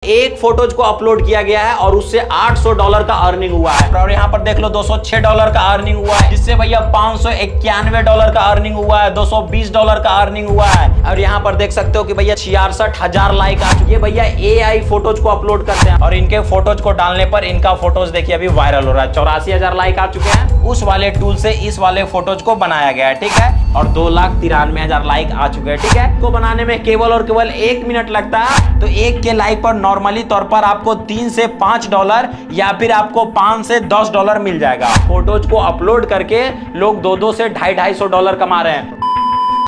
एक फोटोज को अपलोड किया गया है और उससे $800 का अर्निंग हुआ है। और यहाँ पर देख लो $206 का अर्निंग हुआ है, जिससे भैया $591 का अर्निंग हुआ है, $220 का अर्निंग हुआ है। और यहाँ पर देख सकते हो कि भैया 66,000 लाइक आ चुकी है। भैया AI फोटोज को अपलोड करते हैं और इनके फोटोज को डालने पर इनका फोटोज देखिए अभी वायरल हो रहा है। 84,000 लाइक आ चुके हैं। उस वाले टूल से इस वाले फोटोज को बनाया गया है, ठीक है। और 2,93,000 लाइक आ चुके हैं, ठीक है। को बनाने में केवल और केवल 1 मिनट लगता है। तो एक के लाइक पर नॉर्मली तौर पर आपको $3 से $5 या फिर आपको $5 से $10 मिल जाएगा। फोटोज को अपलोड करके लोग $200 से $250 कमा रहे हैं।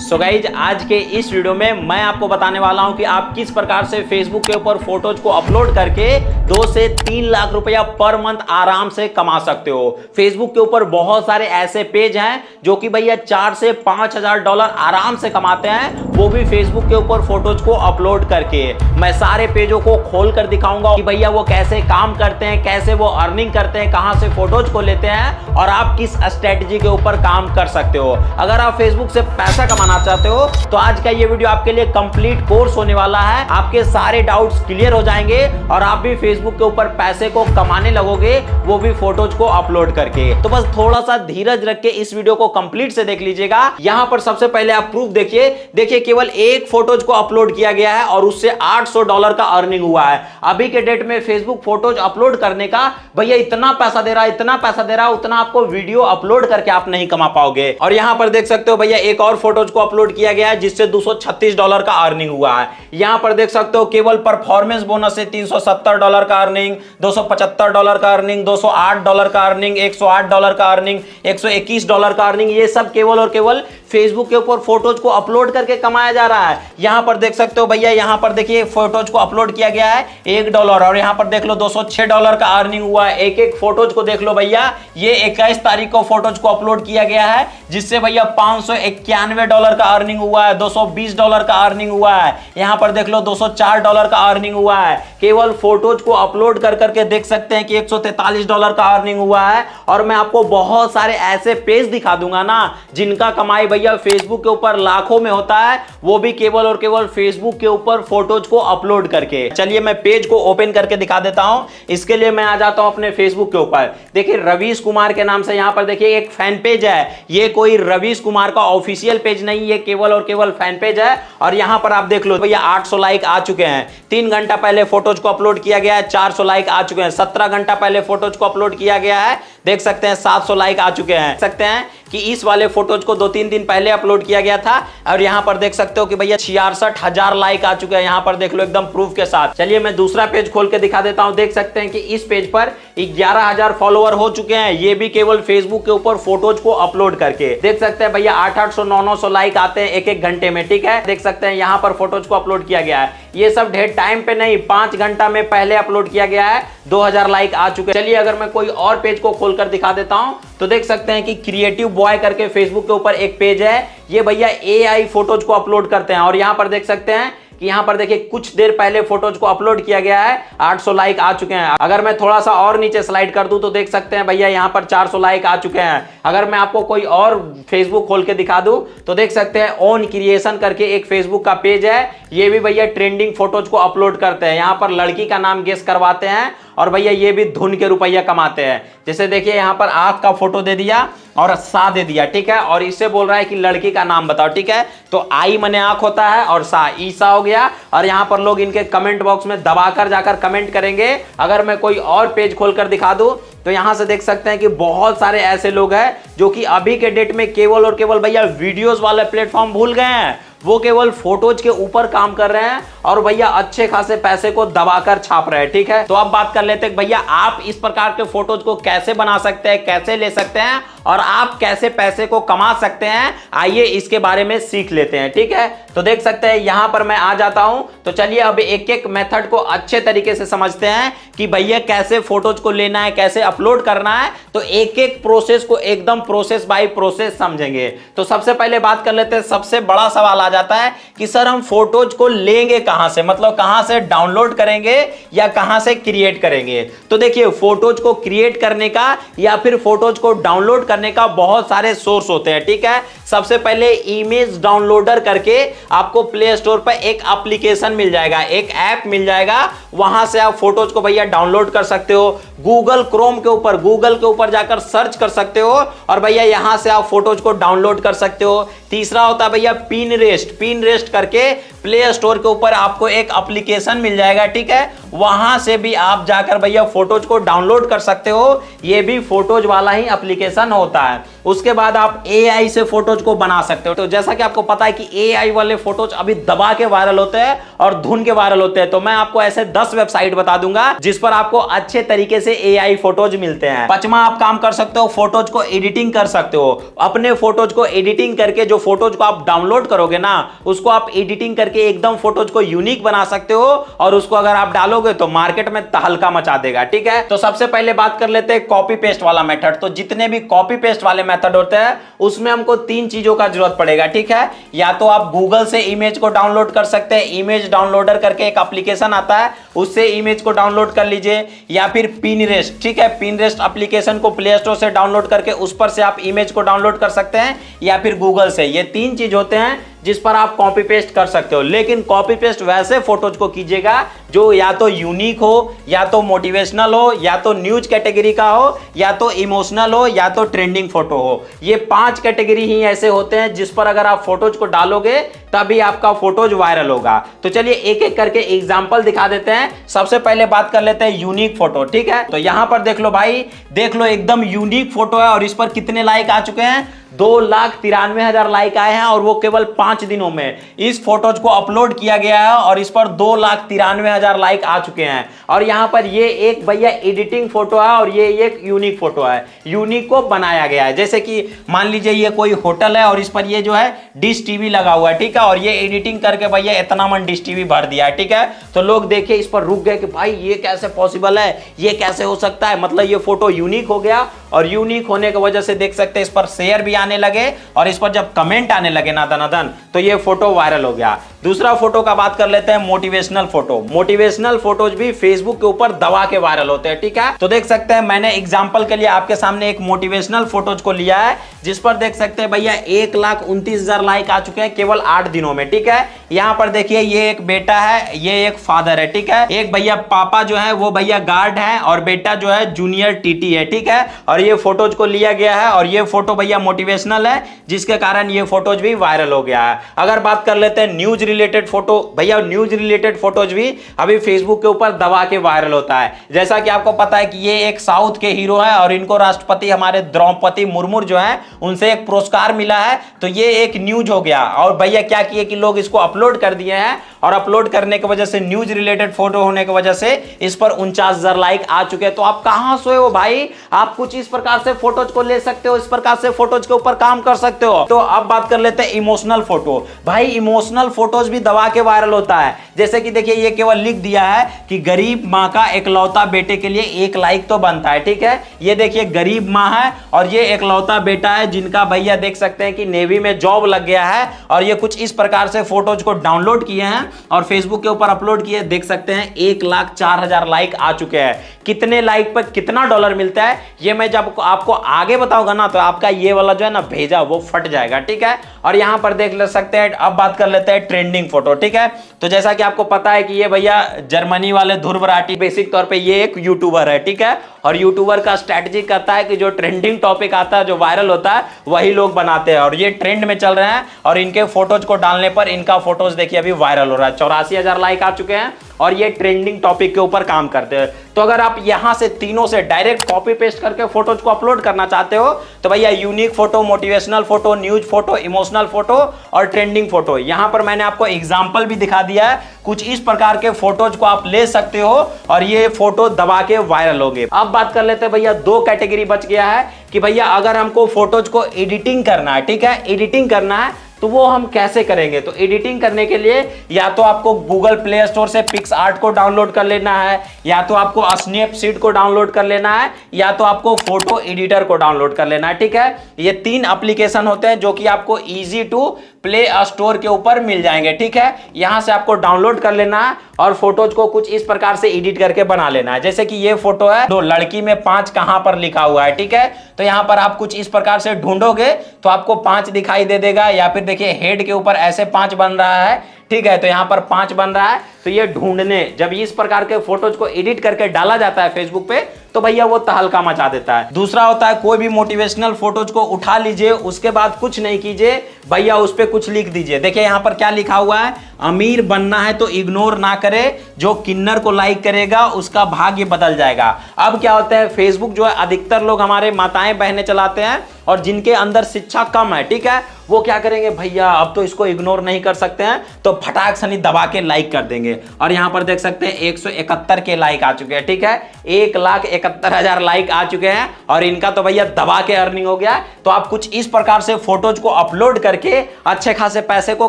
सो गाइज, आज के इस वीडियो में मैं आपको बताने वाला हूं कि आप किस प्रकार से फेसबुक के ऊपर फोटोज को अपलोड करके 2 से 3 लाख रुपया पर मंथ आराम से कमा सकते हो। फेसबुक के ऊपर बहुत सारे ऐसे पेज हैं जो कि भैया $4 से $5,000 आराम से कमाते हैं, वो भी फेसबुक के ऊपर फोटोज को अपलोड करके। मैं सारे पेजों को खोल कर दिखाऊंगा कि भैया वो कैसे काम करते हैं, कैसे वो अर्निंग करते हैं, कहां से फोटोज को लेते हैं और आप किस स्ट्रेटजी के ऊपर काम कर सकते हो। अगर आप फेसबुक से पैसा कमाना चाहते हो तो आज का ये वीडियो आपके लिए कंप्लीट कोर्स होने वाला है। आपके सारे डाउट्स क्लियर हो जाएंगे और आप भी फेसबुक के ऊपर पैसे को कमाने लगोगे, वो भी फोटोज को अपलोड करके। तो बस थोड़ा सा धीरज रख के इस वीडियो को कंप्लीट से देख लीजिएगा। यहां पर सबसे पहले आप प्रूफ देखिए केवल एक फोटोज को अपलोड किया गया है और उससे $800 का अर्निंग हुआ है। अभी के डेट में फेसबुक फोटोज अपलोड करने का भैया इतना पैसा दे रहा है, उतना आपको वीडियो अपलोड करके आप नहीं कमा पाओगे। और यहां पर देख सकते हो भैया एक और फोटोज को अपलोड किया गया है जिससे $236 का अर्निंग हुआ है। यहां पर देख सकते हो केवल परफॉर्मेंस बोनस से $370 का अर्निंग, $275 का अर्निंग, $208 का अर्निंग, $108 का अर्निंग, $121 का अर्निंग। ये सब केवल और केवल फेसबुक के ऊपर फोटोज को अपलोड करके कमाया जा रहा है। यहां पर देख सकते हो भैया, यहां पर देखिए फोटोज को अपलोड किया गया है $1 और यहां पर देख लो $206 का अर्निंग हुआ है। एक एक फोटोज को देख लो भैया, ये 21 तारीख को फोटोज को अपलोड किया गया है जिससे भैया $591 का अर्निंग हुआ है, $220 का अर्निंग हुआ है। यहां पर देख लो $204 का अर्निंग हुआ है। केवल फोटोज को अपलोड कर करके देख सकते हैं कि $143 का अर्निंग हुआ है। और मैं आपको बहुत सारे ऐसे पेज दिखा दूंगा ना जिनका कमाई भैया फेसबुक के ऊपर लाखों में होता है, वो भी केवल और केवल फेसबुक के ऊपर फोटोज को अपलोड करके। चलिए मैं पेज को ओपन करके दिखा देता हूं। इसके लिए मैं आ जाता हूं अपने फेसबुक के ऊपर। देखिए रवीश कुमार के नाम से यहां पर देखिए एक फैन पेज है। ये कोई रवीश कुमार का ऑफिशियल पेज नहीं, ये केवल और केवल फैन पेज है। और यहां पर आप देख लो भैया 800 लाइक आ चुके हैं। 3 घंटा पहले फोटोज को अपलोड किया गया है, 400 लाइक आ चुके हैं। 17 घंटा पहले फोटोज को अपलोड किया गया है, देख सकते हैं 700 लाइक आ चुके हैं। देख सकते हैं कि इस वाले फोटोज को 2-3 दिन पहले अपलोड किया गया था और यहां पर देख सकते हो कि भैया 66,000 लाइक आ चुके हैं। यहां पर देख लो एकदम प्रूफ के साथ। चलिए मैं दूसरा पेज खोल के दिखा देता हूं। देख सकते हैं कि इस पेज पर 11,000 फॉलोअर हो चुके हैं, ये भी केवल फेसबुक के ऊपर फोटोज को अपलोड करके। देख सकते हैं भैया 800, 900 लाइक आते हैं एक एक घंटे में, ठीक है। देख सकते हैं यहां पर फोटोज को अपलोड किया गया है। ये सब ढेर टाइम पे नहीं, 5 घंटा में पहले अपलोड किया गया है, 2,000 लाइक आ चुके हैं। चलिए अगर मैं कोई और पेज को खोलकर दिखा देता हूं तो देख सकते हैं कि क्रिएटिव बॉय करके फेसबुक के ऊपर एक पेज है। ये भैया AI फोटोज को अपलोड करते हैं और यहां पर देख सकते हैं कि यहां पर देखिए कुछ देर पहले फोटोज को अपलोड किया गया है, 800 लाइक आ चुके हैं। अगर मैं थोड़ा सा और नीचे स्लाइड कर दूं तो देख सकते हैं भैया यहां पर 400 लाइक आ चुके हैं। अगर मैं आपको कोई और फेसबुक खोल के दिखा दूं तो देख सकते हैं ओन क्रिएशन करके एक फेसबुक का पेज है। ये भी भैया ट्रेंडिंग फोटोज को अपलोड करते हैं। यहां पर लड़की का नाम गेस करवाते हैं और भैया ये भी धुन के रुपया कमाते हैं। जैसे देखिए यहां पर आंख का फोटो दे दिया और सा दे दिया, ठीक है। और इससे बोल रहा है कि लड़की का नाम बताओ, ठीक है। तो आई मने आंख होता है और सा ईसा हो गया। और यहां पर लोग इनके कमेंट बॉक्स में दबाकर जाकर कमेंट करेंगे। अगर मैं कोई और पेज खोलकर दिखा दूं तो यहां से देख सकते हैं कि बहुत सारे ऐसे लोग हैं जो कि अभी के डेट में केवल और केवल भैया वीडियोस वाला प्लेटफॉर्म भूल गए हैं, वो केवल फोटोज के ऊपर काम कर रहे हैं और भैया अच्छे खासे पैसे को दबाकर छाप रहे हैं, ठीक है। तो अब बात कर लेते हैं भैया आप इस प्रकार के फोटोज को कैसे बना सकते हैं, कैसे ले सकते हैं और आप कैसे पैसे को कमा सकते हैं। आइए इसके बारे में सीख लेते हैं, ठीक है। तो देख सकते हैं यहां पर मैं आ जाता हूं। तो चलिए अब एक एक मेथड को अच्छे तरीके से समझते हैं कि भैया कैसे फोटोज को लेना है, कैसे अपलोड करना है। तो एक एक प्रोसेस को एकदम प्रोसेस बाय प्रोसेस समझेंगे। तो सबसे पहले बात कर लेते हैं, सबसे बड़ा सवाल आ जाता है कि सर हम फोटोज को लेंगे कहां से, मतलब कहां से डाउनलोड करेंगे या कहां से क्रिएट करेंगे। तो देखिए फोटोज को क्रिएट करने का या फिर फोटोज को डाउनलोड करने का बहुत सारे सोर्स होते हैं, ठीक है। सबसे पहले इमेज डाउनलोडर करके आपको प्ले स्टोर पर एक एप्लीकेशन मिल जाएगा, एक ऐप मिल जाएगा, वहां से आप फोटोज को भैया डाउनलोड कर सकते हो। गूगल क्रोम के ऊपर जाकर सर्च कर सकते हो और भैया यहां से आप फोटोज को डाउनलोड कर सकते हो। तीसरा होता है भैया पिनरेस्ट करके प्ले स्टोर के ऊपर आपको एक एप्लीकेशन मिल जाएगा, ठीक है। वहां से भी आप जाकर भैया फोटोज को डाउनलोड कर सकते हो, ये भी फोटोज वाला ही एप्लीकेशन होता है। उसके बाद आप एआई से फोटोज को बना सकते हो। तो जैसा कि आपको पता है कि एआई वाले फोटोज अभी दबा के वायरल होते हैं और धुन के वायरल होते हैं, तो मैं आपको ऐसे 10 वेबसाइट बता दूंगा जिस पर आपको अच्छे तरीके से एआई फोटोज मिलते हैं। पांचवा आप काम कर सकते हो, फोटोज को एडिटिंग कर सकते हो। अपने फोटोज को एडिटिंग करके जो फोटोज को आप डाउनलोड करोगे ना, उसको आप एडिटिंग करके एकदम फोटोज को यूनिक बना सकते हो और उसको अगर आप डालोगे तो मार्केट में तहलका मचा देगा, ठीक है। तो सबसे पहले बात कर लेते हैं कॉपी पेस्ट वाला मेथड। तो जितने भी कॉपी पेस्ट वाले मेथड होते हैं उसमें हमको 3 चीजों का जरूरत पड़ेगा, ठीक है। या तो आप गूगल से इमेज को डाउनलोड कर सकते हैं, इमेज डाउनलोडर करके एक एप्लीकेशन आता है, उससे इमेज को डाउनलोड कर लीजिए। या फिर पिनरेस्ट, ठीक है, पिनरेस्ट एप्लीकेशन को प्ले स्टोर से डाउनलोड करके उस पर से आप इमेज को डाउनलोड कर सकते हैं, या फिर गूगल से। ये 3 चीज होते हैं जिस पर आप कॉपी पेस्ट कर सकते हो। लेकिन कॉपी पेस्ट वैसे फोटोज को कीजिएगा जो या तो यूनिक हो, या तो मोटिवेशनल हो, या तो न्यूज कैटेगरी का हो, या तो इमोशनल हो, या तो ट्रेंडिंग फोटो हो। ये 5 कैटेगरी ही ऐसे होते हैं जिस पर अगर आप फोटोज को डालोगे तभी आपका फोटोज वायरल होगा। तो चलिए एक एक करके एग्जांपल दिखा देते हैं। सबसे पहले बात कर लेते हैं यूनिक फोटो, ठीक है। तो यहां पर देख लो भाई, देख लो एकदम यूनिक फोटो है और इस पर कितने लाइक आ चुके हैं, 2,93,000 लाइक आए हैं और वो केवल 5 दिनों में। इस फोटोज को अपलोड किया गया है और इस पर 2,93,000 लाइक आ चुके हैं। और यहां पर ये एक भैया एडिटिंग फोटो है और ये एक यूनिक फोटो है, यूनिक को बनाया गया है। जैसे कि मान लीजिए ये कोई होटल है और इस पर ये जो है डिश टीवी लगा हुआ है, ठीक है, और ये एडिटिंग करके भैया इतना मन डिश टीवी भर दिया है, ठीक है। तो लोग देखे इस पर रुक गए कि भाई ये कैसे पॉसिबल है, ये कैसे हो सकता है, मतलब ये फोटो यूनिक हो गया। और यूनिक होने की वजह से देख सकते हैं इस पर शेयर भी आने लगे और इस पर जब कमेंट आने लगे ना दनादन, तो ये फोटो वायरल हो गया। दूसरा फोटो का बात कर लेते हैं मोटिवेशनल फोटो। मोटिवेशनल फोटोज भी फेसबुक के ऊपर दबा के वायरल होते हैं, ठीक है। तो देख सकते हैं मैंने एग्जांपल के लिए आपके सामने एक मोटिवेशनल फोटोज को लिया है जिस पर देख सकते हैं भैया 1,29,000 लाइक आ चुके हैं केवल 8 दिनों में, ठीक है। यहां पर देखिए ये एक बेटा है, ये एक फादर है, ठीक है। एक भैया पापा जो है वो भैया गार्ड है और बेटा जो है जूनियर टीटी है, ठीक है। और ये फोटोज को लिया गया है और ये फोटो भैया मोटिवेशनल है जिसके कारण ये फोटोज भी वायरल हो गया है। अगर बात कर लेते हैं न्यूज रिलेटेड फोटो, भैया न्यूज रिलेटेड फोटोज भी अभी फेसबुक के ऊपर दबा के वायरल होता है। जैसा कि आपको पता है कि ये एक साउथ के हीरो है और इनको राष्ट्रपति हमारे द्रौपदी मुर्मू जो है उनसे एक पुरस्कार मिला है, तो ये एक न्यूज हो गया। और भैया क्या किए कि लोग इसको अपलोड कर दिए हैं और अपलोड करने की वजह से न्यूज रिलेटेड फोटो होने की वजह से इस पर 49,000 लाइक आ चुके हैं। तो आप कहां सोए हो भाई, आप कुछ इस प्रकार से फोटोज को ले सकते हो, इस प्रकार से फोटोज के ऊपर काम कर सकते हो। तो अब बात कर लेते हैं इमोशनल फोटो। भाई इमोशनल फोटोज भी दबा के वायरल होता है। जैसे कि देखिए ये केवल लिख दिया है कि गरीब मां का इकलौता बेटे के लिए 1 लाइक तो बनता है, ठीक है। ये देखिए गरीब मां है और ये इकलौता बेटा है जिनका भैया देख सकते हैं कि नेवी में जॉब लग गया है और ये कुछ इस प्रकार से फोटोज को डाउनलोड किए हैं और फेसबुक के ऊपर अपलोड किए। देख सकते हैं 1,04,000 लाइक आ चुके हैं। कितने लाइक पर कितना डॉलर मिलता है ये मैं जब आपको आगे बताऊंगा ना तो आपका ये वाला जो है ना भेजा वो फट जाएगा, ठीक है। और यहां पर देख ले सकते हैं। अब बात कर लेते हैं ट्रेंडिंग फोटो, ठीक है। तो जैसा कि आपको पता है कि ये भैया जर्मनी वाले ध्रुव राठी बेसिक तौर पे ये एक यूट्यूबर है, ठीक है। और यूट्यूबर का स्ट्रैटेजी करता है कि जो ट्रेंडिंग टॉपिक आता है, जो वायरल होता है, वही लोग बनाते हैं और ये ट्रेंड में चल रहे हैं और इनके फोटोज को डालने पर इनका फोटोज देखिए अभी वायरल हो रहा है। 84,000 लाइक आ चुके हैं और ये ट्रेंडिंग टॉपिक के ऊपर काम करते हैं। तो अगर आप यहां से तीनों से डायरेक्ट कॉपी पेस्ट करके फोटोज को अपलोड करना चाहते हो तो भैया unique photo, motivational photo, news photo, emotional photo और ट्रेंडिंग फोटो, यहां पर मैंने आपको एग्जांपल भी दिखा दिया है। कुछ इस प्रकार के फोटोज को आप ले सकते हो और ये फोटो दबा के वायरल हो गए। अब बात कर लेते हैं भैया 2 कैटेगरी बच गया है कि भैया अगर हमको फोटोज को एडिटिंग करना है, ठीक है, एडिटिंग करना है तो वो हम कैसे करेंगे। तो एडिटिंग करने के लिए या तो आपको गूगल प्ले स्टोर से पिक्सआर्ट को डाउनलोड कर लेना है, या तो आपको स्नैपसीड को डाउनलोड कर लेना है, या तो आपको फोटो एडिटर को डाउनलोड कर लेना है, ठीक है। ये 3 एप्लीकेशन होते हैं जो कि आपको इजी टू प्ले स्टोर के ऊपर मिल जाएंगे। ठीक है, यहां से आपको डाउनलोड कर लेना है और फोटोज को कुछ इस प्रकार से एडिट करके बना लेना है। जैसे कि ये फोटो है, तो लड़की में 5 कहां पर लिखा हुआ है। ठीक है, तो यहां पर आप कुछ इस प्रकार से ढूंढोगे तो आपको 5 दिखाई दे देगा, या फिर देखिए हेड के ऊपर ऐसे 5 बन रहा है। ठीक है, तो यहां पर 5 बन रहा है। तो ये ढूंढने जब इस प्रकार के फोटोज को एडिट करके डाला जाता है फेसबुक पे, तो भैया वो तहलका मचा देता है। दूसरा होता है कोई भी मोटिवेशनल फोटोज को उठा लीजिए, उसके बाद कुछ नहीं कीजिए भैया, उस पे कुछ लिख दीजिए। देखिए यहां पर क्या लिखा हुआ है, अमीर बनना है तो इग्नोर ना करे, जो किन्नर को लाइक करेगा उसका भाग्य बदल जाएगा। अब क्या होता है, फेसबुक जो है अधिकतर लोग हमारे माताएं बहनें चलाते हैं और जिनके अंदर शिक्षा कम है, ठीक है, वो क्या करेंगे भैया, अब तो इसको इग्नोर नहीं कर सकते हैं, तो फटाक सनी दबा के लाइक कर देंगे। और यहां पर देख सकते हैं 171 के लाइक आ चुके हैं। ठीक है, 1,71,000 लाइक आ चुके हैं और इनका तो भैया दबा के अर्निंग हो गया। तो आप कुछ इस प्रकार से फोटोज को अपलोड करके अच्छे खासे पैसे को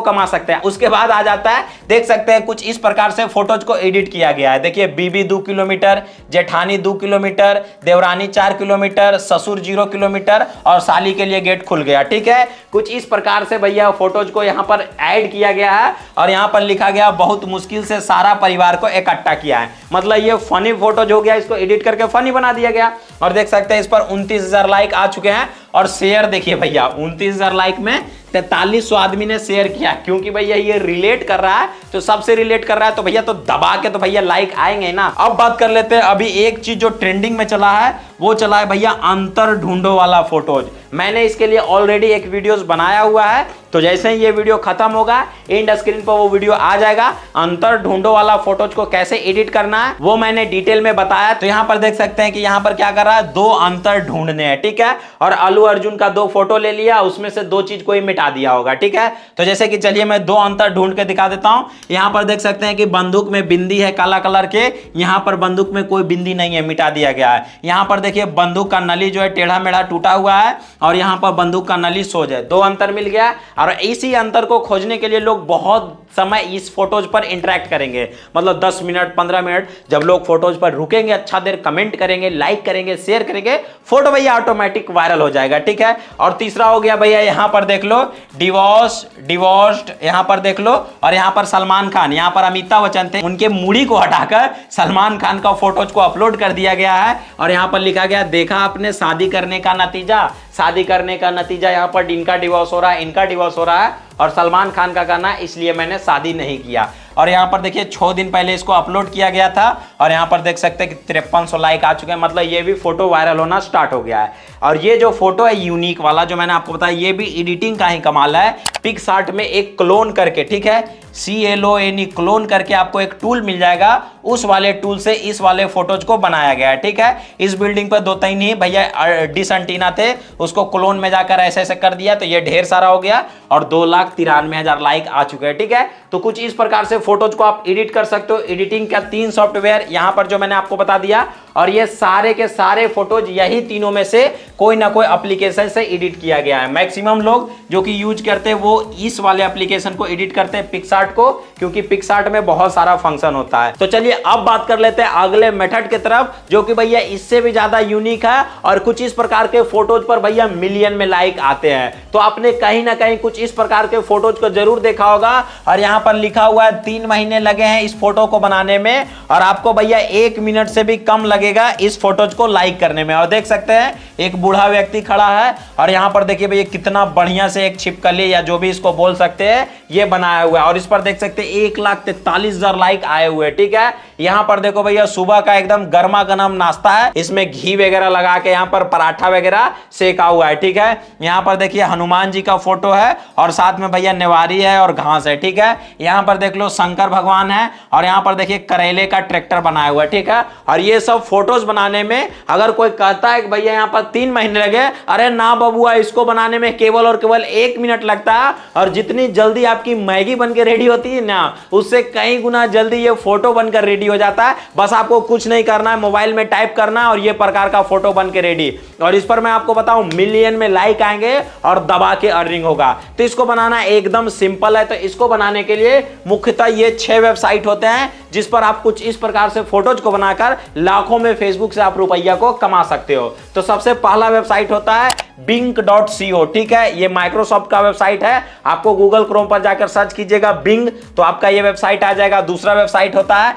कमा सकते हैं। उसके बाद आ जाता है, देख सकते हैं कुछ इस प्रकार से फोटोज को एडिट किया गया है। देखिए बीबी 2 किलोमीटर, जेठानी 2 किलोमीटर, देवरानी 4 किलोमीटर, ससुर 0 किलोमीटर और साली के लिए गेट खुल गया। ठीक है, कुछ इस प्रकार से भैया फोटोज को यहां पर ऐड किया गया है और यहां पर लिखा गया बहुत मुश्किल से सारा परिवार को इकट्ठा किया है। मतलब ये फनी फोटोज हो गया, इसको एडिट करके फनी बना दिया गया। और देख सकते हैं इस पर 29,000 लाइक आ चुके हैं और शेयर देखिए भैया 29,000 लाइक में 4300 आदमी ने शेयर किया, क्योंकि भैया ये रिलेट कर रहा है, तो सबसे रिलेट कर रहा है, तो भैया तो दबा के तो भैया लाइक आएंगे ना। अब बात कर लेते हैं, अभी एक चीज जो ट्रेंडिंग में चला है वो चला है भैया अंतर ढूंढो वाला फोटोज। मैंने इसके लिए ऑलरेडी एक वीडियोस बनाया हुआ है, तो जैसे ही ये वीडियो खत्म होगा एंड स्क्रीन पर वो वीडियो आ जाएगा। अंतर ढूंढो वाला फोटोज को कैसे एडिट करना है वो मैंने डिटेल में बताया। तो यहां पर देख सकते हैं कि यहां पर क्या कर रहा है, 2 अंतर ढूंढने हैं। ठीक है, और अल्लू अर्जुन का 2 फोटो ले लिया, उसमें से 2 चीज कोई मिटा दिया होगा। ठीक है, तो जैसे कि चलिए मैं 2 अंतर ढूंढ के दिखा देता हूं। यहां पर देख सकते हैं कि बंदूक में बिंदी है काला कलर के, यहां पर बंदूक में कोई बिंदी नहीं है, मिटा दिया गया है। यहां पर देखिए बंदूक का नली जो है टेढ़ा मेढ़ा टूटा हुआ है और यहां पर बंदूक का नली सोज है। 2 अंतर मिल गया। और इसी अंतर को खोजने के लिए लोग बहुत समय इस फोटोज पर इंटरेक्ट करेंगे, मतलब 10 मिनट 15 मिनट जब लोग फोटोज पर रुकेंगे, अच्छा देर कमेंट करेंगे, लाइक करेंगे, शेयर करेंगे, फोटो भैया ऑटोमेटिक वायरल हो जाएगा। ठीक है, और तीसरा हो गया भैया यहां पर देख लो डिवोर्स्ड, यहां पर देख लो, और यहां पर सलमान खान, यहां पर अमिताभ बच्चन थे, उनके मुड़ी को हटाकर सलमान खान का फोटोज को अपलोड कर दिया गया है। और यहां पर लिखा गया देखा आपने शादी करने का नतीजा, शादी करने का नतीजा यहां पर इनका डिवोर्स हो रहा है, इनका डिवोर्स हो रहा है और सलमान खान का कहना है इसलिए मैंने शादी नहीं किया। और यहां पर देखिए 6 दिन पहले इसको अपलोड किया गया था और यहां पर देख सकते हैं कि 5300 लाइक आ चुके हैं, मतलब ये भी फोटो वायरल होना स्टार्ट हो गया है। और ये जो फोटो है यूनिक वाला जो मैंने आपको बताया, ये भी एडिटिंग का ही कमाल है। पिक्सार्ट में एक क्लोन करके, ठीक है, CLONE क्लोन करके आपको एक टूल मिल जाएगा, उस वाले टूल से इस वाले फोटोज को बनाया गया है। ठीक है, इस बिल्डिंग पर 2-3 ही भैया डिश एंटीना थे, उसको क्लोन में जाकर ऐसे ऐसे कर दिया तो ये ढेर सारा हो गया और 2,93,000 लाइक आ चुके हैं। ठीक है, तो कुछ इस प्रकार से फोटोज को आप एडिट कर सकते हो। एडिटिंग का 3 सॉफ्टवेयर यहां पर जो मैंने आपको बता दिया, और ये सारे के सारे फोटोज यही तीनों में से कोई ना कोई एप्लीकेशन से एडिट किया गया है। मैक्सिमम लोग जो कि यूज करते हैं वो इस वाले एप्लीकेशन को एडिट करते हैं, पिक्सार्ट को, क्योंकि पिक्सार्ट में बहुत सारा फंक्शन होता है। तो चलिए अब बात कर लेते हैं अगले मेथड की तरफ, जो कि भैया इससे भी ज्यादा यूनिक है और कुछ इस प्रकार के फोटोज पर भैया मिलियन में लाइक आते हैं। तो आपने कहीं ना कहीं कुछ इस प्रकार के फोटोज को जरूर देखा होगा और यहां पर लिखा हुआ है 3 महीने लगे हैं इस फोटो को बनाने में और आपको भैया 1 मिनट से भी कम लगेगा इस फोटोज को लाइक करने में। और देख सकते हैं एक बूढ़ा व्यक्ति खड़ा है और यहां पर देखिए भैया कितना बढ़िया से एक छिपकली या जो भी इसको बोल सकते हैं ये बनाया हुआ है और इस पर देख सकते हैं 1,43,000 लाइक आए हुए। ठीक है, यहां पर देखो भैया सुबह का एकदम गर्मा गर्म नाश्ता है, इसमें घी वगैरह लगा के यहां पर पराठा वगैरह सेका हुआ है। ठीक है, यहां पर देखिए हनुमान जी का फोटो है और साथ में भैया नेवारी है और घास है। ठीक है, यहां पर देख लो शंकर भगवान है और यहां पर देखिए करेले का ट्रैक्टर बनाया हुआ है। ठीक है, और ये सब फोटोज बनाने में अगर कोई कहता है कि भैया यहां पर 3 महीने लगे, अरे ना बबुआ, इसको बनाने में केवल और केवल 1 मिनट लगता है और जितनी जल्दी आपकी मैगी बनकर रेडी होती है ना, उससे कई गुना जल्दी ये फोटो बनकर रेडी हो जाता है। बस आपको कुछ नहीं करना है, मोबाइल में टाइप करना है और ये प्रकार का फोटो बनकर रेडी। और इस पर मैं आपको बताऊं मिलियन में लाइक आएंगे और दबा के अर्निंग होगा। तो इसको बनाना एकदम सिंपल है। तो इसको बनाने के लिए मुख्यतः ये 6 वेबसाइट होते हैं जिस पर आप कुछ इस प्रकार से फोटोज को बनाकर लाखों में फेसबुक से आप रुपया को कमा सकते हो। तो सबसे पहला वेबसाइट होता है bing.co, ठीक है। ये माइक्रोसॉफ्ट का वेबसाइट है, आपको गूगल क्रोम पर जाकर सर्च कीजिएगा बिंग, तो आपका ये वेबसाइट आ जाएगा। दूसरा वेबसाइट होता है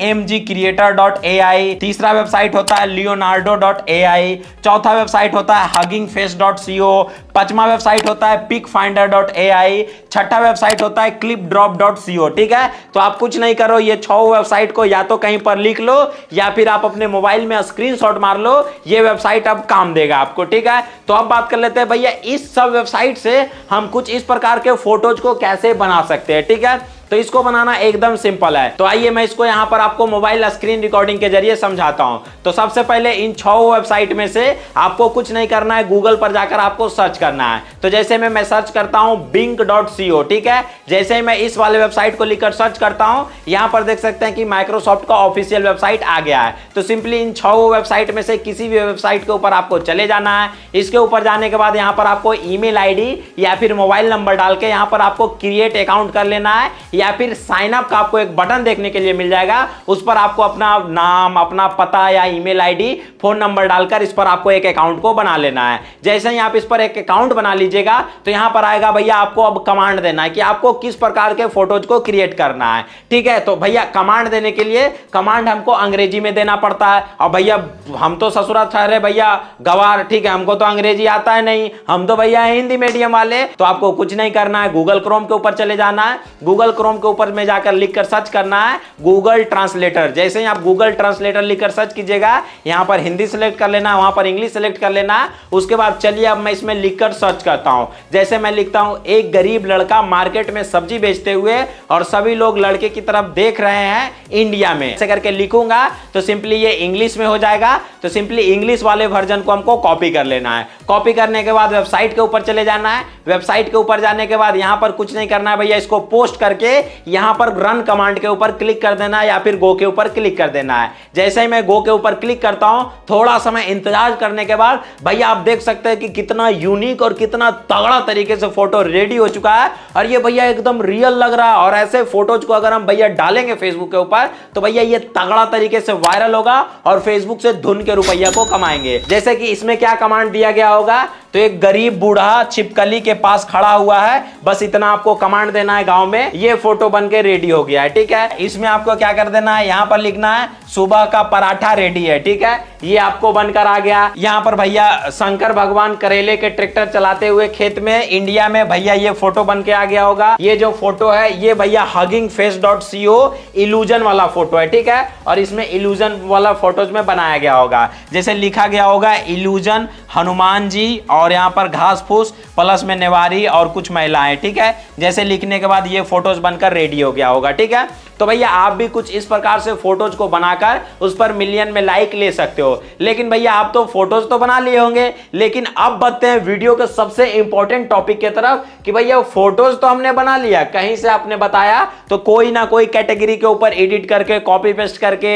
imgcreator.ai, तीसरा वेबसाइट होता है leonardo.ai, चौथा वेबसाइट होता है huggingface.co, पांचवा वेबसाइट होता है pickfinder.ai, छठा वेबसाइट होता है clipdrop.co, ठीक है। तो आप कुछ नहीं करो, ये 6 वेबसाइट को या तो कहीं पर लिख लो या फिर आप अपने मोबाइल में स्क्रीनशॉट मार लो, ये वेबसाइट अब काम देगा आपको, ठीक है। तो अब बात कर लेते हैं भैया इस सब वेबसाइट से हम कुछ इस प्रकार के फोटोज को कैसे बना सकते हैं, ठीक है। तो इसको बनाना एकदम सिंपल है। तो आइए मैं इसको यहां पर आपको मोबाइल स्क्रीन रिकॉर्डिंग के जरिए समझाता हूं। तो सबसे पहले इन 6 वेबसाइट में से आपको कुछ नहीं करना है, गूगल पर जाकर आपको सर्च करना है। तो जैसे मैं सर्च करता हूं bing.co, ठीक है। जैसे ही मैं इस वाले वेबसाइट को लिखकर सर्च करता हूं, यहां पर देख सकते हैं कि माइक्रोसॉफ्ट का ऑफिशियल वेबसाइट आ गया है। तो सिंपली इन 6 वेबसाइट में से किसी भी वेबसाइट के ऊपर आपको चले जाना है। इसके ऊपर जाने के बाद यहां पर आपको ईमेल आईडी या फिर मोबाइल नंबर डाल के यहां पर आपको क्रिएट अकाउंट कर लेना है, या फिर साइन अप का आपको एक बटन देखने के लिए मिल जाएगा। उस पर आपको अपना नाम, अपना पता या ईमेल आईडी, फोन नंबर डालकर इस पर आपको एक अकाउंट को बना लेना है। जैसे ही आप इस पर एक अकाउंट बना लीजिएगा तो यहां पर आएगा भैया आपको अब कमांड देना है कि आपको किस प्रकार के फोटोज को क्रिएट करना है, ठीक है। तो भैया कमांड देने के लिए कमांड हमको अंग्रेजी में देना पड़ता है। और भैया हम तो ससुरा ठहरे भैया गवार, ठीक है, हमको तो अंग्रेजी आता है नहीं, हम तो भैया हिंदी मीडियम वाले। तो आपको कुछ नहीं करना है, गूगल क्रोम के ऊपर चले जाना है। गूगल क्रोम के ऊपर में जाकर लिखकर सर्च करना है गूगल ट्रांसलेटर। जैसे ही आप गूगल ट्रांसलेटर लिखकर सर्च कीजिएगा, यहां पर हिंदी सेलेक्ट कर लेना, वहां पर इंग्लिश सेलेक्ट कर लेना। उसके बाद चलिए अब मैं इसमें लिखकर सर्च करता हूं। जैसे मैं लिखता हूं एक गरीब लड़का मार्केट में सब्जी बेचते हुए और सभी लोग लड़के की तरफ देख रहे हैं इंडिया में, ऐसे करके लिखूंगा तो सिंपली ये इंग्लिश में हो जाएगा। तो सिंपली इंग्लिश वाले वर्जन को हमको कॉपी कर लेना है। कॉपी करने के बाद वेबसाइट के ऊपर चले जाना है। वेबसाइट के ऊपर जाने के बाद यहां पर कुछ नहीं करना है भैया, इसको पोस्ट करके यहां पर रन कमांड के ऊपर क्लिक कर देना है या फिर गो के ऊपर क्लिक कर देना है। जैसे ही मैं गो के ऊपर क्लिक करता हूं, थोड़ा समय इंतजार करने के बाद भैया आप देख सकते हैं कि कितना यूनिक और कितना तगड़ा तरीके से फोटो रेडी हो चुका है। और ये भैया एकदम रियल लग रहा है। और ऐसे फोटोज को अगर हम भैया डालेंगे फेसबुक के ऊपर तो भैया ये तगड़ा तरीके से वायरल होगा और फेसबुक से धुन के रुपया को कमाएंगे। जैसे कि इसमें क्या कमांड दिया गया होगा, तो एक गरीब बूढ़ा छिपकली के पास खड़ा हुआ है, बस इतना आपको कमांड देना है गांव में, ये फोटो बन के रेडी हो गया है, ठीक है। इसमें आपको क्या कर देना है, यहां पर लिखना है सुबह का पराठा रेडी है, ठीक है। ये आपको बनकर आ गया। यहां पर भैया शंकर भगवान करेले के ट्रैक्टर चलाते हुए खेत में इंडिया में, भैया ये फोटो बन के आ गया होगा। ये जो फोटो है ये भैया huggingface.co इल्यूजन वाला फोटो है, ठीक है। और इसमें इल्यूजन वाला फोटोज में बनाया गया होगा। जैसे लिखा गया होगा इल्यूजन हनुमान जी और यहाँ पर घास फूस प्लस में नेवारी और कुछ महिलाएं, ठीक है। जैसे लिखने के बाद ये फोटोज बनकर रेडी हो गया होगा, ठीक है। तो भैया आप भी कुछ इस प्रकार से फोटोज को बनाकर उस पर मिलियन में लाइक ले सकते हो। लेकिन भैया आप तो फोटोज तो बना लिए होंगे, लेकिन अब बढ़ते हैं वीडियो के सबसे इंपॉर्टेंट टॉपिक की तरफ कि भैया फोटोज तो हमने बना लिया, कहीं से आपने बताया तो कोई ना कोई कैटेगरी के ऊपर एडिट करके कॉपी पेस्ट करके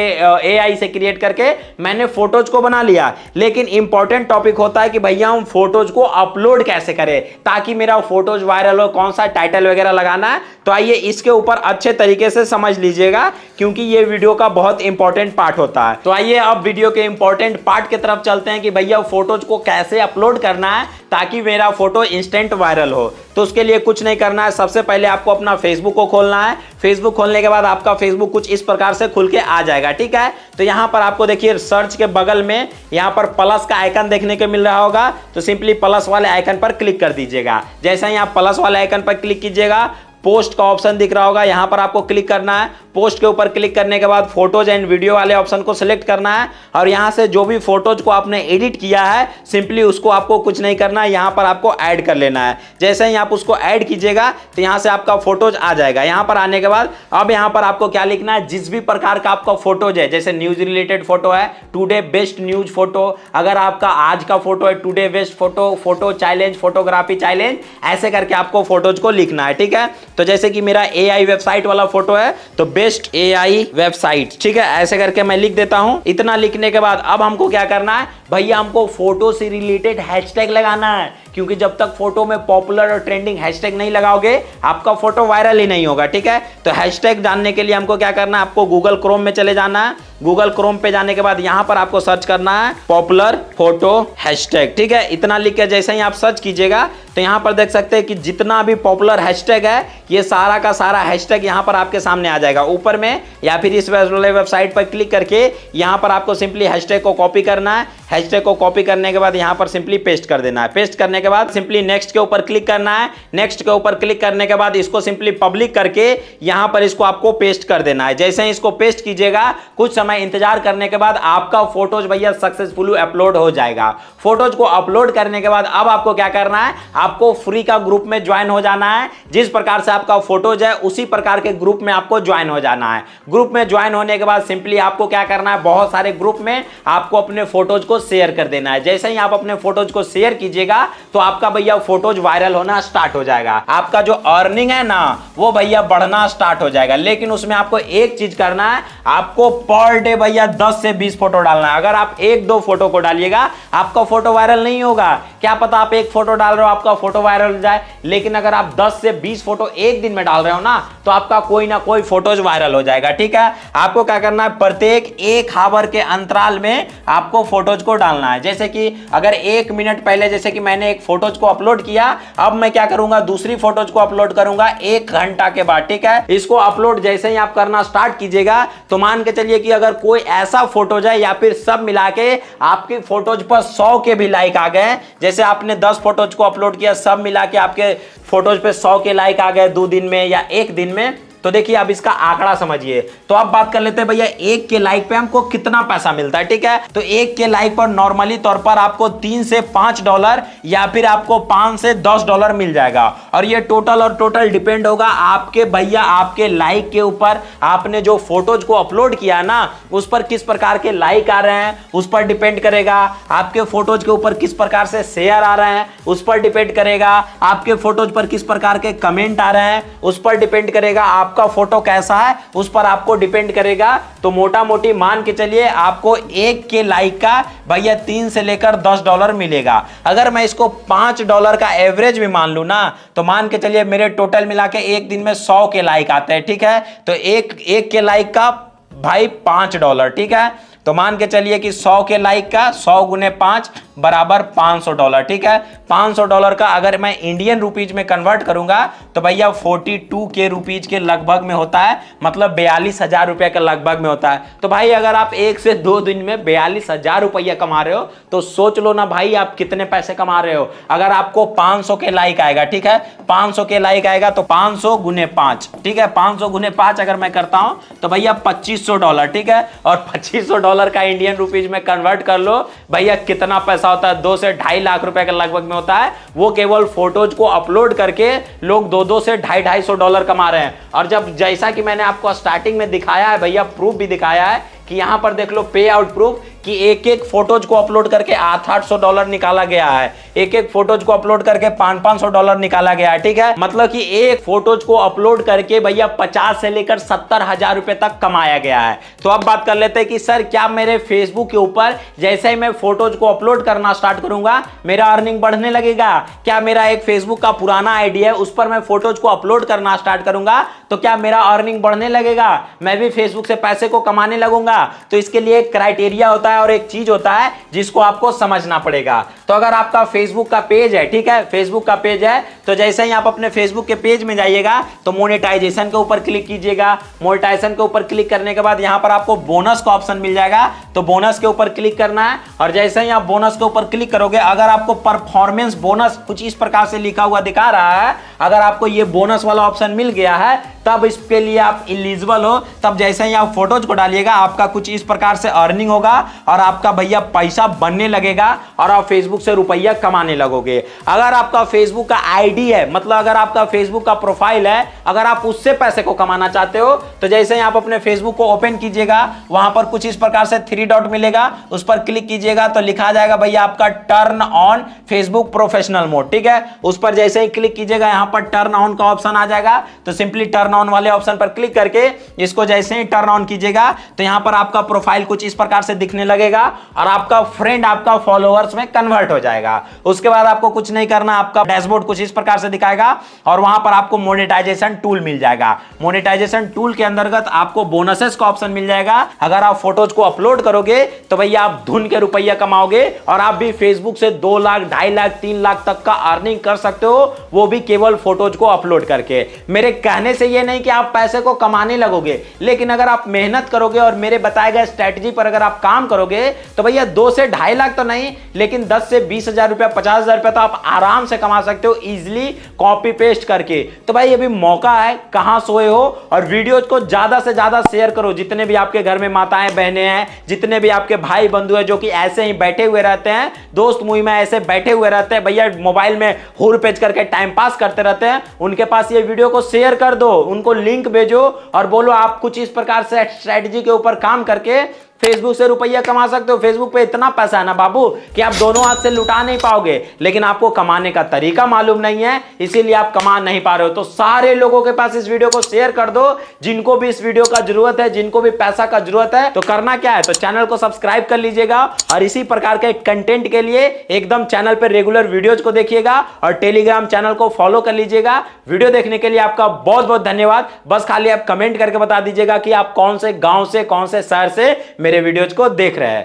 एआई से क्रिएट करके मैंने फोटोज को बना लिया। लेकिन इंपॉर्टेंट टॉपिक होता है कि भैया हम फोटोज को अपलोड कैसे करें ताकि मेरा फोटोज वायरल हो, कौन सा टाइटल वगैरह लगाना है। तो आइए इसके ऊपर अच्छे तरीके से समझ लीजिएगा क्योंकि ये वीडियो का बहुत इंपॉर्टेंट पार्ट होता है। तो आइए अब वीडियो के इंपॉर्टेंट पार्ट की तरफ चलते हैं कि भैया फोटोज को कैसे अपलोड करना है ताकि मेरा फोटो इंस्टेंट वायरल हो। तो उसके लिए कुछ नहीं करना है, सबसे पहले आपको अपना फेसबुक को खोलना है। फेसबुक खोलने के बाद आपका फेसबुक कुछ इस प्रकार से खुल के आ जाएगा, ठीक है। तो यहां पर आपको देखिए सर्च के बगल में यहां पर प्लस का आइकन देखने को मिल रहा होगा, तो सिंपली प्लस वाले आइकन पर क्लिक कर दीजिएगा। जैसे ही आप प्लस वाले आइकन पर क्लिक कीजिएगा, पोस्ट का ऑप्शन दिख रहा होगा, यहां पर आपको क्लिक करना है। पोस्ट के ऊपर क्लिक करने के बाद फोटोज एंड वीडियो वाले ऑप्शन को सिलेक्ट करना है और यहां से जो भी फोटोज को आपने एडिट किया है सिंपली उसको आपको कुछ नहीं करना है, यहां पर आपको ऐड कर लेना है। जैसे ही आप उसको ऐड कीजिएगा तो यहां से आपका फोटोज आ जाएगा। यहां पर आने के बाद अब यहां पर आपको क्या लिखना है, जिस भी प्रकार का आपका फोटोज है, जैसे न्यूज रिलेटेड फोटो है टुडे बेस्ट न्यूज फोटो, अगर आपका आज का फोटो है today best photo, photo challenge, photography challenge, ऐसे करके आपको फोटोज को लिखना है, ठीक है। तो जैसे कि मेरा एआई वेबसाइट वाला फोटो है तो बेस्ट एआई वेबसाइट, ठीक है, ऐसे करके मैं लिख देता हूं। इतना लिखने के बाद अब हमको क्या करना है भैया, हमको फोटो से रिलेटेड हैशटैग लगाना है क्योंकि जब तक फोटो में पॉपुलर और ट्रेंडिंग हैशटैग नहीं लगाओगे आपका फोटो वायरल ही नहीं होगा। ठीक है, तो हैशटैग जानने के लिए हमको क्या करना है, आपको गूगल क्रोम में चले जाना है। गूगल क्रोम पे जाने के बाद यहां पर आपको सर्च करना है पॉपुलर फोटो हैशटैग। ठीक है, इतना लिख के जैसे ही आप सर्च कीजिएगा तो यहां पर देख सकते हैं कि जितना भी पॉपुलर हैशटैग है ये सारा का सारा हैशटैग यहां पर आपके सामने आ जाएगा ऊपर में, या फिर इस वेबसाइट पर क्लिक करके यहां पर आपको सिंपली हैशटैग को कॉपी करना है। हैशटैग को कॉपी करने के बाद यहां पर सिंपली पेस्ट कर देना है। पेस्ट करने के बाद सिंपली नेक्स्ट के ऊपर क्लिक करना है। नेक्स्ट के ऊपर क्लिक करने के बाद इसको सिंपली पब्लिक करके यहां पर इसको आपको पेस्ट कर देना है। जैसे ही इसको पेस्ट कीजिएगा कुछ समय इंतजार करने के बाद आपका फोटोज भैया सक्सेसफुली अपलोड हो जाएगा। फोटोज को अपलोड करने के बाद अब आपको क्या करना है, आपको फ्री का ग्रुप में ज्वाइन हो जाना है। जिस प्रकार से आपका फोटोज है उसी प्रकार के ग्रुप में आपको ज्वाइन हो जाना है। ग्रुप में ज्वाइन होने के बाद सिंपली आपको क्या करना है, बहुत सारे ग्रुप में आपको अपने फोटोज को शेयर कर देना है। जैसे ही आप अपने फोटोज को शेयर कीजिएगा तो आपका भैया फोटोज वायरल होना स्टार्ट हो जाएगा। आपका जो अर्निंग है ना वो भैया बढ़ना स्टार्ट हो जाएगा। लेकिन उसमें आपको एक चीज करना है, आपको पर डे भैया 10 से 20 फोटो डालना है। अगर आप 1-2 फोटो को डालिएगा आपका फोटो वायरल नहीं होगा। क्या पता आप 1 फोटो डाल रहे हो आपका फोटो वायरल हो जाए, लेकिन अगर आप 10 से 20 फोटो एक दिन में डाल रहे हो ना तो आपका कोई ना कोई फोटोज वायरल हो जाएगा। ठीक है, आपको क्या करना है, प्रत्येक 1 आवर के अंतराल में आपको फोटोज को डालना है। जैसे कि अगर 1 मिनट पहले जैसे कि मैंने एक फोटोज को अपलोड किया, अब मैं क्या करूंगा, दूसरी फोटोज को अपलोड करूंगा 1 घंटा के बाद। ठीक है, इसको अपलोड जैसे ही आप करना स्टार्ट कीजिएगा तो मान के चलिए कि अगर कोई ऐसा फोटोज है या फिर सब मिला के आपकी फोटोज पर 100 के भी लाइक आ गए, जैसे आपने 10 फोटोज को अपलोड किया, सब मिला के आपके फोटोज पे 100 के लाइक आ गए 2 दिन में या 1 दिन में, तो देखिए अब इसका आंकड़ा समझिए। तो अब बात कर लेते हैं भैया 1 के लाइक पे हमको कितना पैसा मिलता है। ठीक है, तो 1 के लाइक पर नॉर्मली तौर पर आपको $3 से $5 या फिर आपको $5 से $10 मिल जाएगा। और ये टोटल डिपेंड होगा आपके भैया आपके लाइक के ऊपर। आपने जो फोटोज को अपलोड किया ना उस पर किस प्रकार के लाइक आ रहे हैं उस पर डिपेंड करेगा। आपके फोटोज के ऊपर किस प्रकार से शेयर आ रहे हैं उस पर डिपेंड करेगा। आपके फोटोज पर किस प्रकार के कमेंट आ रहे हैं उस पर डिपेंड करेगा। आपका फोटो कैसा है उस पर आपको डिपेंड करेगा। तो मोटा मोटी मान के चलिए आपको 1 के लाइक का भैया $3 से लेकर $10 मिलेगा। अगर मैं इसको $5 का एवरेज भी मान लूं ना तो मान के चलिए मेरे टोटल मिला के एक दिन में 100 के लाइक आते हैं। ठीक है, तो एक के लाइक का भाई $5। ठीक है, तो मान के चलिए कि 100 के लाइक का 100 गुने 5 बराबर $500। ठीक है, $500 का अगर मैं इंडियन रुपीज में कन्वर्ट करूंगा तो भैया 42 के रुपीज के लगभग में होता है, मतलब 42,000 रुपए के लगभग में होता है। तो भाई अगर आप 1 से 2 दिन में 42,000 रुपया कमा रहे हो तो सोच लो ना भाई आप कितने पैसे कमा रहे हो। अगर आपको 500 के लाइक आएगा, ठीक है, 500 के लाइक आएगा तो 500 गुने 5, ठीक है, 500 गुने 5 अगर मैं करता हूं तो भैया $2500। ठीक है, और $2500 का इंडियन रुपीज में कन्वर्ट कर लो भैया कितना पैसा होता है, 2 से 2.5 लाख रुपए के लगभग में होता है। वो केवल फोटोज को अपलोड करके लोग 2 से $250 कमा रहे हैं। और जब जैसा कि मैंने आपको स्टार्टिंग में दिखाया है भैया, प्रूफ भी दिखाया है कि यहां पर देख लो पे आउट प्रूफ कि एक फोटोज को अपलोड करके $800 निकाला गया है। एक फोटोज को अपलोड करके $500 निकाला गया है। ठीक है, मतलब कि एक फोटोज को अपलोड करके भैया 50 से लेकर 70,000 रुपए तक कमाया गया है। तो अब बात कर लेते हैं कि सर क्या मेरे फेसबुक के ऊपर जैसे ही मैं फोटोज को अपलोड करना स्टार्ट करूंगा मेरा अर्निंग बढ़ने लगेगा? क्या मेरा एक फेसबुक का पुराना आईडी है उस पर मैं फोटोज को अपलोड करना स्टार्ट करूंगा तो क्या मेरा अर्निंग बढ़ने लगेगा, मैं भी फेसबुक से पैसे को कमाने लगूंगा? तो इसके लिए एक क्राइटेरिया होता है और एक चीज होता है जिसको आपको समझना पड़ेगा। तो अगर आपका फेसबुक का पेज है, ठीक है, फेसबुक का पेज है, तो जैसे ही आप अपने फेसबुक के पेज में जाइएगा तो मोनेटाइजेशन के ऊपर क्लिक कीजिएगा। मोनेटाइजेशन के ऊपर क्लिक करने के बाद यहां पर आपको बोनस का ऑप्शन मिल जाएगा, तो बोनस के ऊपर क्लिक करना है। और जैसे ही आप बोनस के ऊपर क्लिक करोगे, अगर आपको परफॉर्मेंस बोनस कुछ इस प्रकार से लिखा हुआ दिखा रहा है, अगर आपको ये बोनस वाला ऑप्शन मिल गया है तब इसके लिए आप एलिजिबल हो। तब जैसे ही आप फोटोज को डालिएगा आपका कुछ इस प्रकार से अर्निंग होगा और आपका भैया पैसा बनने लगेगा और आप फेसबुक से रुपया कमाने लगोगे। अगर आपका फेसबुक का आईडी है, मतलब अगर आपका फेसबुक का प्रोफाइल है, अगर आप उससे पैसे को कमाना चाहते हो तो जैसे ही आप अपने फेसबुक को ओपन कीजिएगा वहां पर कुछ इस प्रकार से 3 डॉट मिलेगा, उस पर क्लिक कीजिएगा तो लिखा जाएगा भैया आपका turn on Facebook professional mode. ठीक है, उस पर जैसे ही क्लिक कीजिएगा यहां यहां पर टर्न ऑन का ऑप्शन आ जाएगा। तो सिंपली टर्न ऑन वाले ऑप्शन पर क्लिक करके इसको जैसे ही टर्न ऑन कीजिएगा तो यहां पर आपका प्रोफाइल कुछ इस प्रकार से दिखने लगेगा और आपका फ्रेंड आपका फॉलोअर्स में कन्वर्ट हो जाएगा। उसके बाद आपको कुछ नहीं करना, आपका डैशबोर्ड कुछ इस प्रकार से दिखाएगा और वहां पर आपको मोनेटाइजेशन टूल मिल जाएगा। मोनेटाइजेशन टूल के अंतर्गत आपको बोनसेस का ऑप्शन मिल जाएगा। अगर आप फोटोज को अपलोड करोगे तो भैया आप धुन के रुपया कमाओगे और आप भी फेसबुक से 2 लाख 2.5 लाख 3 लाख तक का अर्निंग कर सकते हो, वो भी केवल फोटोज को अपलोड करके। मेरे कहने से ये नहीं कि आप पैसे को कमाने लगोगे, लेकिन अगर आप मेहनत करोगे और मेरे बताए गए स्ट्रेटजी पर अगर आप काम करोगे तो भैया 2 से 2.5 लाख तो नहीं, लेकिन 10 से 20 हजार रुपया 50 हजार रुपया तो आप आराम से कमा सकते हो इजिली कॉपी पेस्ट करके। तो भाई अभी मौका है, कहां सोए हो, और वीडियोज को ज्यादा से ज्यादा शेयर करो। जितने भी आपके घर में माताएं बहनें हैं, जितने भी आपके भाई बंधु हैं जो कि ऐसे ही बैठे हुए रहते हैं, दोस्त मुही में ऐसे बैठे हुए रहते हैं, भैया मोबाइल में हुर पेज करके टाइम पास करते रहते हैं, उनके पास ये वीडियो को शेयर कर दो, उनको लिंक भेजो और बोलो आप कुछ इस प्रकार से स्ट्रेटजी के ऊपर काम करके फेसबुक से रुपया कमा सकते हो। फेसबुक पे इतना पैसा है ना बाबू कि आप दोनों हाथ से लुटा नहीं पाओगे, लेकिन आपको कमाने का तरीका मालूम नहीं है, इसीलिए आप कमा नहीं पा रहे हो। तो सारे लोगों के पास इस वीडियो को शेयर कर दो, जिनको भी इस वीडियो का जरूरत है, जिनको भी पैसा का जरूरत है। तो करना क्या है, तो चैनल को सब्सक्राइब कर लीजिएगा और इसी प्रकार के कंटेंट के लिए एकदम चैनल पर रेगुलर वीडियोज को देखिएगा और टेलीग्राम चैनल को फॉलो कर लीजिएगा। वीडियो देखने के लिए आपका बहुत बहुत धन्यवाद। बस खाली आप कमेंट करके बता दीजिएगा कि आप कौन से गांव से, कौन से शहर से मेरे वीडियोज को देख रहे हैं।